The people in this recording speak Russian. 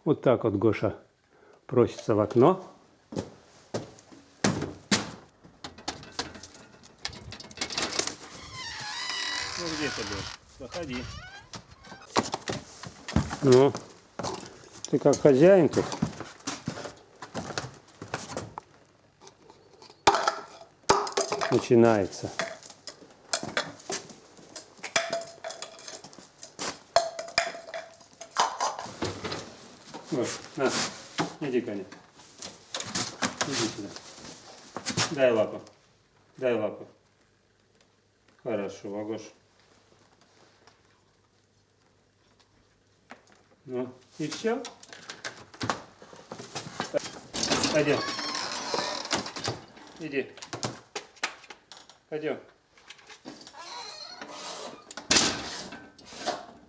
Вот так вот Гоша просится в окно. Ну где ты был? Заходи. Ну, ты как хозяин тут. Начинается. Гош, на, иди ко мне. Иди сюда. Дай лапу. Дай лапу. Хорошо, Гош. Ну, и все? Пойдем. Иди. Пойдем.